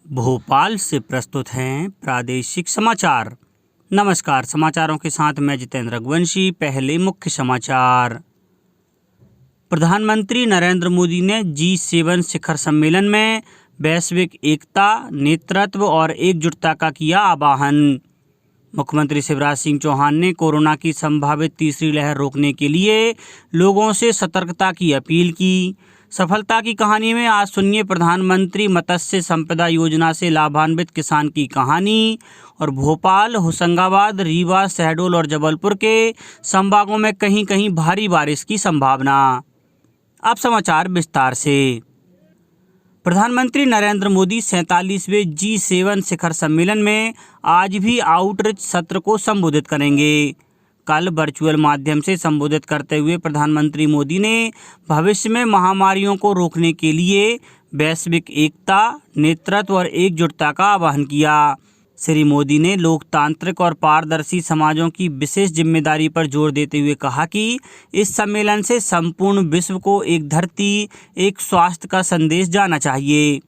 भोपाल से प्रस्तुत हैं प्रादेशिक समाचार। नमस्कार, समाचारों के साथ मैं जितेंद्र रघुवंशी। पहले मुख्य समाचार। प्रधानमंत्री नरेंद्र मोदी ने G7 शिखर सम्मेलन में वैश्विक एकता, नेतृत्व और एकजुटता का किया आह्वान। मुख्यमंत्री शिवराज सिंह चौहान ने कोरोना की संभावित तीसरी लहर रोकने के लिए लोगों से सतर्कता की अपील की। सफलता की कहानी में आज सुनिए प्रधानमंत्री मत्स्य संपदा योजना से लाभान्वित किसान की कहानी। और भोपाल, होशंगाबाद, रीवा, शहडोल और जबलपुर के संभागों में कहीं कहीं भारी बारिश की संभावना। अब समाचार विस्तार से। प्रधानमंत्री नरेंद्र मोदी 47वें G7 शिखर सम्मेलन में आज भी आउटरीच सत्र को संबोधित करेंगे। कल वर्चुअल माध्यम से संबोधित करते हुए प्रधानमंत्री मोदी ने भविष्य में महामारियों को रोकने के लिए वैश्विक एकता, नेतृत्व और एकजुटता का आह्वान किया। श्री मोदी ने लोकतांत्रिक और पारदर्शी समाजों की विशेष जिम्मेदारी पर जोर देते हुए कहा कि इस सम्मेलन से संपूर्ण विश्व को एक धरती, एक स्वास्थ्य का संदेश जाना चाहिए।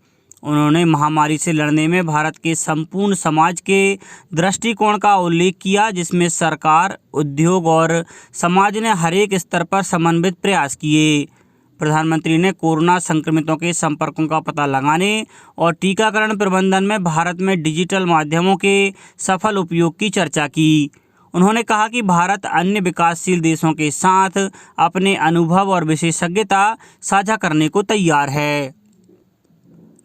उन्होंने महामारी से लड़ने में भारत के संपूर्ण समाज के दृष्टिकोण का उल्लेख किया, जिसमें सरकार, उद्योग और समाज ने हर एक स्तर पर समन्वित प्रयास किए। प्रधानमंत्री ने कोरोना संक्रमितों के संपर्कों का पता लगाने और टीकाकरण प्रबंधन में भारत में डिजिटल माध्यमों के सफल उपयोग की चर्चा की। उन्होंने कहा कि भारत अन्य विकासशील देशों के साथ अपने अनुभव और विशेषज्ञता साझा करने को तैयार है।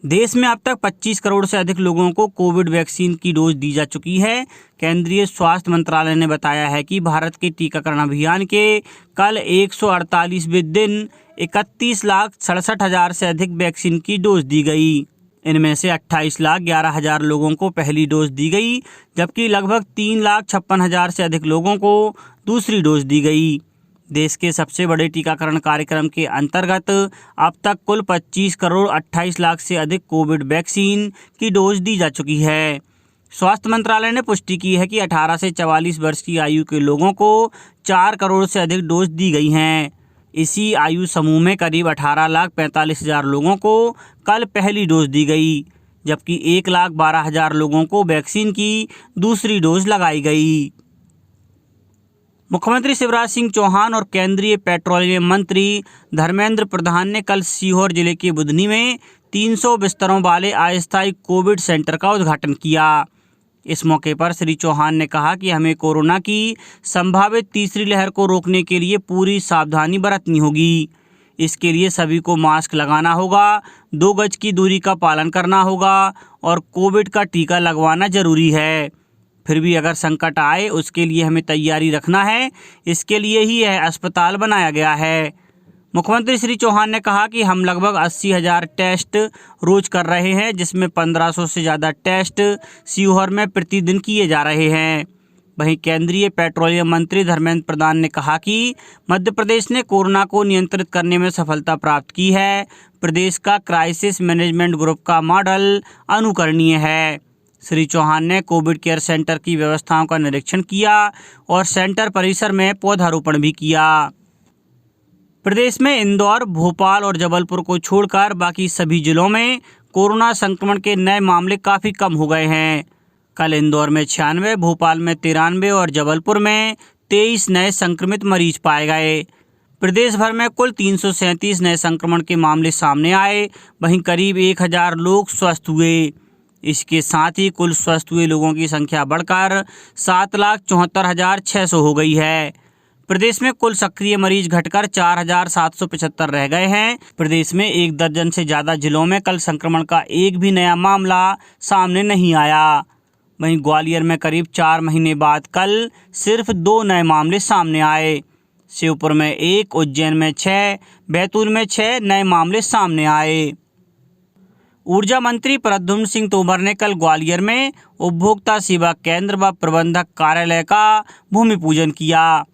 देश में अब तक 25 करोड़ से अधिक लोगों को कोविड वैक्सीन की डोज दी जा चुकी है। केंद्रीय स्वास्थ्य मंत्रालय ने बताया है कि भारत के टीकाकरण अभियान के कल 148वें दिन 31,67,000 से अधिक वैक्सीन की डोज दी गई। इनमें से 28,11,000 लोगों को पहली डोज दी गई, जबकि लगभग 3,56,000 से अधिक लोगों को दूसरी डोज दी गई। देश के सबसे बड़े टीकाकरण कार्यक्रम के अंतर्गत अब तक कुल 25 करोड़ 28 लाख से अधिक कोविड वैक्सीन की डोज दी जा चुकी है। स्वास्थ्य मंत्रालय ने पुष्टि की है कि 18 से 44 वर्ष की आयु के लोगों को 4 करोड़ से अधिक डोज दी गई हैं। इसी आयु समूह में करीब 18,45,000 लोगों को कल पहली डोज दी गई, जबकि 1,12,000 लोगों को वैक्सीन की दूसरी डोज लगाई गई। मुख्यमंत्री शिवराज सिंह चौहान और केंद्रीय पेट्रोलियम मंत्री धर्मेंद्र प्रधान ने कल सीहोर जिले के बुधनी में 300 बिस्तरों वाले अस्थायी कोविड सेंटर का उद्घाटन किया। इस मौके पर श्री चौहान ने कहा कि हमें कोरोना की संभावित तीसरी लहर को रोकने के लिए पूरी सावधानी बरतनी होगी। इसके लिए सभी को मास्क लगाना होगा, 2 गज की दूरी का पालन करना होगा और कोविड का टीका लगवाना जरूरी है। फिर भी अगर संकट आए, उसके लिए हमें तैयारी रखना है। इसके लिए ही यह अस्पताल बनाया गया है। मुख्यमंत्री श्री चौहान ने कहा कि हम लगभग 80,000 टेस्ट रोज कर रहे हैं, जिसमें 1500 से ज़्यादा टेस्ट सीहोर में प्रतिदिन किए जा रहे हैं। वहीं केंद्रीय पेट्रोलियम मंत्री धर्मेंद्र प्रधान ने कहा कि मध्य प्रदेश ने कोरोना को नियंत्रित करने में सफलता प्राप्त की है। प्रदेश का क्राइसिस मैनेजमेंट ग्रुप का मॉडल अनुकरणीय है। श्री चौहान ने कोविड केयर सेंटर की व्यवस्थाओं का निरीक्षण किया और सेंटर परिसर में पौधारोपण भी किया। प्रदेश में इंदौर, भोपाल और जबलपुर को छोड़कर बाकी सभी जिलों में कोरोना संक्रमण के नए मामले काफ़ी कम हो गए हैं। कल इंदौर में 96, भोपाल में 93 और जबलपुर में 23 नए संक्रमित मरीज पाए गए। प्रदेश भर में कुल 337 नए संक्रमण के मामले सामने आए। वहीं करीब 1,000 लोग स्वस्थ हुए। इसके साथ ही कुल स्वस्थ हुए लोगों की संख्या बढ़कर 7,74,600 हो गई है। प्रदेश में कुल सक्रिय मरीज घटकर 4,775 रह गए हैं। प्रदेश में 1 दर्जन से ज़्यादा जिलों में कल संक्रमण का एक भी नया मामला सामने नहीं आया। वहीं ग्वालियर में करीब 4 महीने बाद कल सिर्फ 2 नए मामले सामने आए। श्योपुर में 1, उज्जैन में 6, बैतूल में 6 नए मामले सामने आए। ऊर्जा मंत्री प्रद्युम्न सिंह तोमर ने कल ग्वालियर में उपभोक्ता सेवा केंद्र व प्रबंधक कार्यालय का भूमि पूजन किया।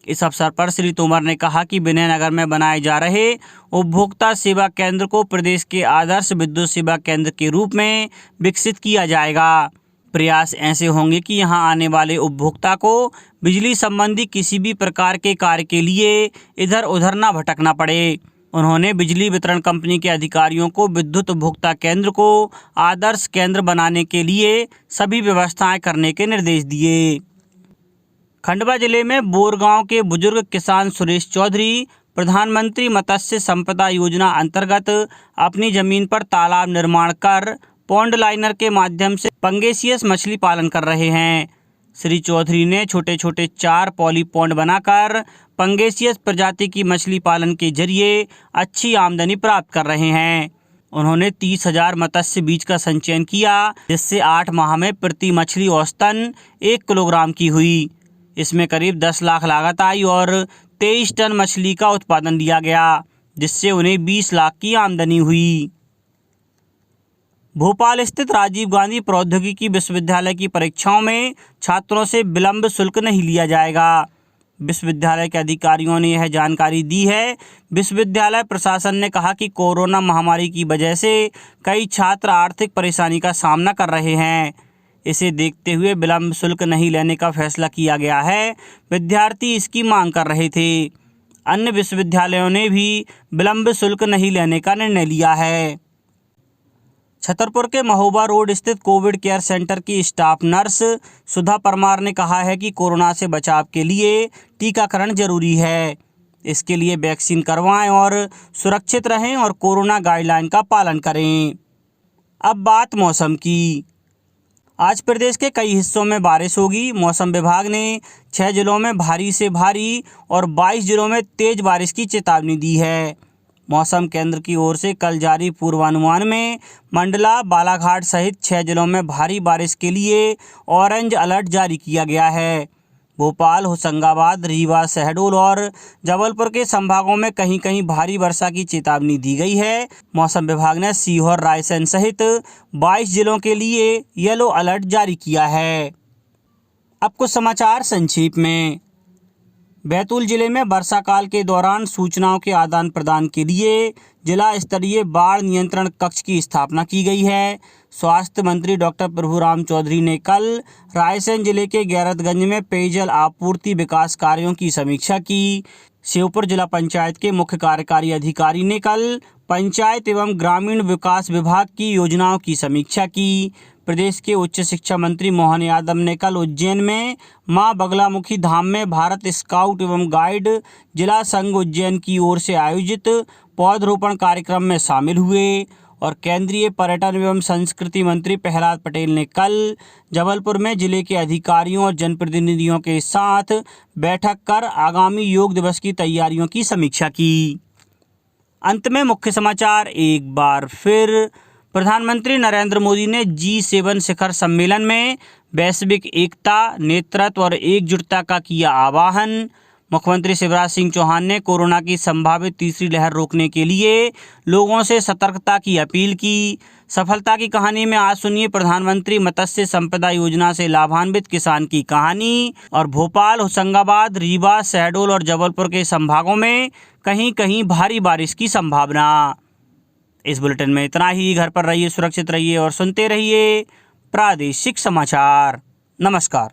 इस अवसर पर श्री तोमर ने कहा कि विनयनगर में बनाए जा रहे उपभोक्ता सेवा केंद्र को प्रदेश के आदर्श विद्युत सेवा केंद्र के रूप में विकसित किया जाएगा। प्रयास ऐसे होंगे कि यहां आने वाले उपभोक्ता को बिजली संबंधी किसी भी प्रकार के कार्य के लिए इधर उधर न भटकना पड़े। उन्होंने बिजली वितरण कंपनी के अधिकारियों को विद्युत उपभोक्ता केंद्र को आदर्श केंद्र बनाने के लिए सभी व्यवस्थाएं करने के निर्देश दिए। खंडवा जिले में बोरगांव के बुजुर्ग किसान सुरेश चौधरी प्रधानमंत्री मत्स्य संपदा योजना अंतर्गत अपनी जमीन पर तालाब निर्माण कर पॉन्ड लाइनर के माध्यम से पंगेसियस मछली पालन कर रहे हैं। श्री चौधरी ने छोटे छोटे 4 पॉली पॉन्ड बनाकर पंगेसियस प्रजाति की मछली पालन के जरिए अच्छी आमदनी प्राप्त कर रहे हैं। उन्होंने 30,000 मत्स्य बीज का संचयन किया, जिससे 8 माह में प्रति मछली औसतन 1 किलोग्राम की हुई। इसमें करीब 10 लाख लागत आई और 23 टन मछली का उत्पादन लिया गया, जिससे उन्हें 20 लाख की आमदनी हुई। भोपाल स्थित राजीव गांधी प्रौद्योगिकी विश्वविद्यालय की परीक्षाओं में छात्रों से विलंब शुल्क नहीं लिया जाएगा। विश्वविद्यालय के अधिकारियों ने यह जानकारी दी है। विश्वविद्यालय प्रशासन ने कहा कि कोरोना महामारी की वजह से कई छात्र आर्थिक परेशानी का सामना कर रहे हैं। इसे देखते हुए विलंब शुल्क नहीं लेने का फैसला किया गया है। विद्यार्थी इसकी मांग कर रहे थे। अन्य विश्वविद्यालयों ने भी विलंब शुल्क नहीं लेने का निर्णय लिया है। छतरपुर के महोबा रोड स्थित कोविड केयर सेंटर की स्टाफ नर्स सुधा परमार ने कहा है कि कोरोना से बचाव के लिए टीकाकरण जरूरी है। इसके लिए वैक्सीन करवाएं और सुरक्षित रहें और कोरोना गाइडलाइन का पालन करें। अब बात मौसम की। आज प्रदेश के कई हिस्सों में बारिश होगी। मौसम विभाग ने 6 जिलों में भारी से भारी और 22 जिलों में तेज बारिश की चेतावनी दी है। मौसम केंद्र की ओर से कल जारी पूर्वानुमान में मंडला, बालाघाट सहित 6 जिलों में भारी बारिश के लिए ऑरेंज अलर्ट जारी किया गया है। भोपाल, होशंगाबाद, रीवा, शहडोल और जबलपुर के संभागों में कहीं कहीं भारी वर्षा की चेतावनी दी गई है। मौसम विभाग ने सीहोर, रायसेन सहित 22 जिलों के लिए येलो अलर्ट जारी किया है। अब कुछ समाचार संक्षेप में। बैतूल जिले में वर्षा काल के दौरान सूचनाओं के आदान प्रदान के लिए जिला स्तरीय बाढ़ नियंत्रण कक्ष की स्थापना की गई है। स्वास्थ्य मंत्री डॉक्टर प्रभुराम चौधरी ने कल रायसेन जिले के गैरतगंज में पेयजल आपूर्ति विकास कार्यों की समीक्षा की। श्योपुर जिला पंचायत के मुख्य कार्यकारी अधिकारी ने कल पंचायत एवं ग्रामीण विकास विभाग की योजनाओं की समीक्षा की। प्रदेश के उच्च शिक्षा मंत्री मोहन यादव ने कल उज्जैन में मां बगलामुखी धाम में भारत स्काउट एवं गाइड जिला संघ उज्जैन की ओर से आयोजित पौधरोपण कार्यक्रम में शामिल हुए। और केंद्रीय पर्यटन एवं संस्कृति मंत्री प्रहलाद पटेल ने कल जबलपुर में जिले के अधिकारियों और जनप्रतिनिधियों के साथ बैठक कर आगामी योग दिवस की तैयारियों की समीक्षा की। अंत में मुख्य समाचार एक बार फिर। प्रधानमंत्री नरेंद्र मोदी ने G7 शिखर सम्मेलन में वैश्विक एकता, नेतृत्व और एकजुटता का किया आह्वान। मुख्यमंत्री शिवराज सिंह चौहान ने कोरोना की संभावित तीसरी लहर रोकने के लिए लोगों से सतर्कता की अपील की। सफलता की कहानी में आज सुनिए प्रधानमंत्री मत्स्य संपदा योजना से लाभान्वित किसान की कहानी। और भोपाल, होशंगाबाद, रीवा, शहडोल और जबलपुर के संभागों में कहीं कहीं भारी बारिश की संभावना। इस बुलेटिन में इतना ही। घर पर रहिए, सुरक्षित रहिए और सुनते रहिए प्रादेशिक समाचार। नमस्कार।